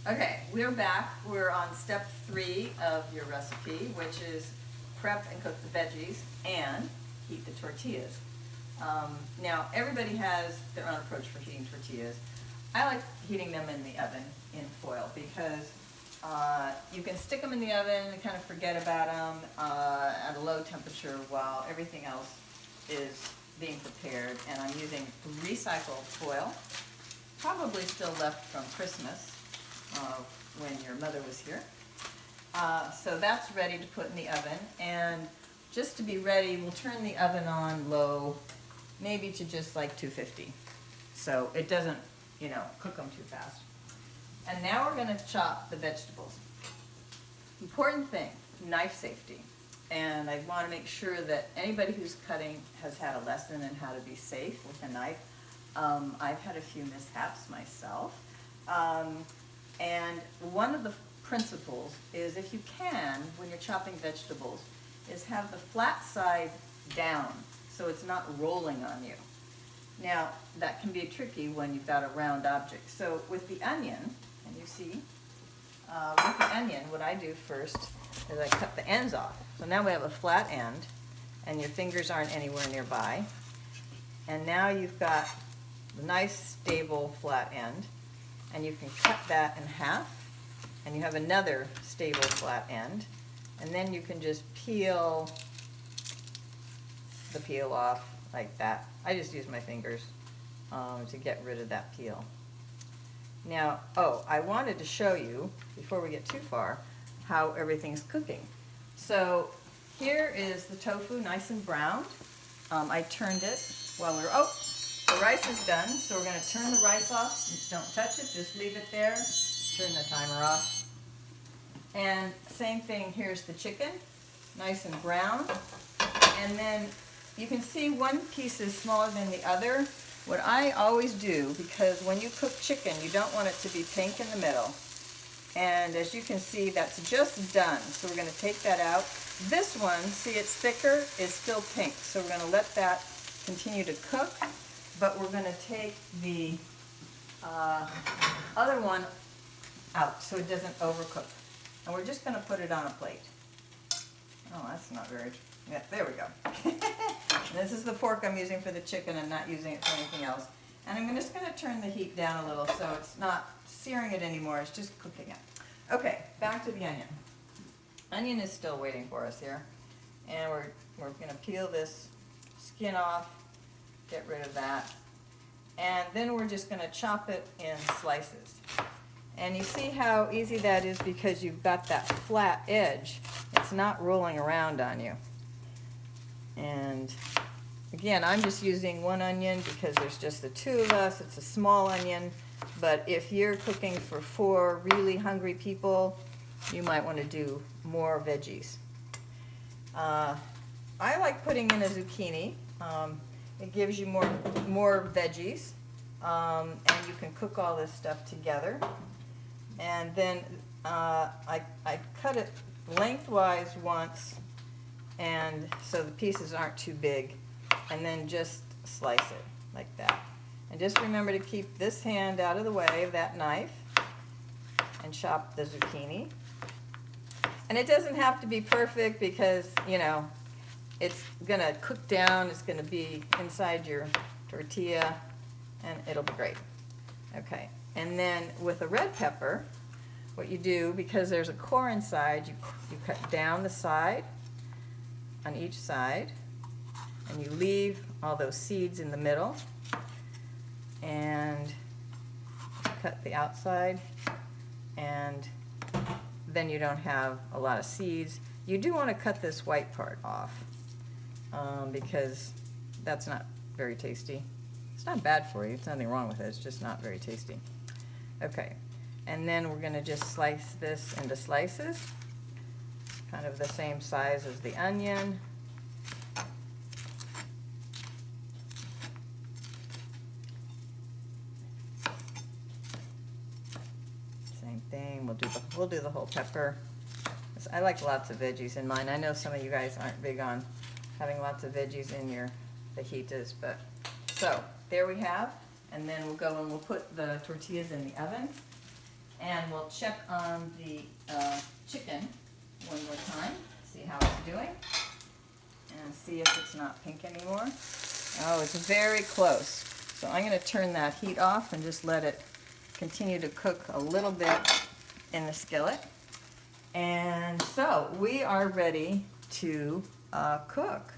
Okay, we're back. We're on step 3 of your recipe, which is prep and cook the veggies and heat the tortillas. Now, everybody has their own approach for heating tortillas. I like heating them in the oven in foil because you can stick them in the oven and kind of forget about them at a low temperature while everything else is being prepared. And I'm using recycled foil, probably still left from Christmas when your mother was here. So that's ready to put in the oven, and just to be ready, we'll turn the oven on low, maybe to just like 250, so it doesn't, cook them too fast. And now we're going to chop the vegetables. Important thing, knife safety. And I want to make sure that anybody who's cutting has had a lesson in how to be safe with a knife. I've had a few mishaps myself. And one of the principles is, if you can, when you're chopping vegetables, is have the flat side down so it's not rolling on you. Now, that can be tricky when you've got a round object. So with the onion, and you see, with the onion, what I do first is I cut the ends off. So now we have a flat end, and your fingers aren't anywhere nearby. And now you've got the nice, stable, flat end. And you can cut that in half, and you have another stable flat end, and then you can just peel the peel off like that. I just use my fingers to get rid of that peel. Now, I wanted to show you, before we get too far, how everything's cooking. So here is the tofu, nice and browned. I turned it while we were, the rice is done, so we're going to turn the rice off. Don't touch it, just leave it there. Turn the timer off. And same thing, here's the chicken, nice and brown. And then you can see one piece is smaller than the other. What I always do, because when you cook chicken, you don't want it to be pink in the middle. And as you can see, that's just done. So we're going to take that out. This one, see, it's thicker, is still pink. So we're going to let that continue to cook. But we're going to take the other one out so it doesn't overcook. And we're just going to put it on a plate. Oh, that's not very, yeah, there we go. This is the fork I'm using for the chicken. I'm not using it for anything else. And I'm just going to turn the heat down a little so it's not searing it anymore, it's just cooking it. Okay, back to the onion. Onion is still waiting for us here. And we're going to peel this skin off. Get rid of that. And then we're just going to chop it in slices. And you see how easy that is because you've got that flat edge. It's not rolling around on you. And again, I'm just using one onion because there's just the two of us. It's a small onion. But if you're cooking for 4 really hungry people, you might want to do more veggies. I like putting in a zucchini. It gives you more veggies, and you can cook all this stuff together. And then I cut it lengthwise once, and so the pieces aren't too big, and then just slice it like that. And just remember to keep this hand out of the way of that knife, and chop the zucchini. And it doesn't have to be perfect because, it's going to cook down, it's going to be inside your tortilla, and it'll be great. Okay, and then with a red pepper, what you do, because there's a core inside, you cut down the side, on each side, and you leave all those seeds in the middle, and cut the outside, and then you don't have a lot of seeds. You do want to cut this white part off. Because that's not very tasty. It's not bad for you, it's nothing wrong with it, it's just not very tasty. Okay, and then we're going to just slice this into slices, kind of the same size as the onion. Same thing, we'll do the whole pepper. I like lots of veggies in mine. I know some of you guys aren't big on having lots of veggies in your fajitas, but so there we have, and then we'll go and we'll put the tortillas in the oven. And we'll check on the chicken one more time, see how it's doing, and see if it's not pink anymore. Oh, it's very close. So I'm going to turn that heat off and just let it continue to cook a little bit in the skillet. And so we are ready to cook.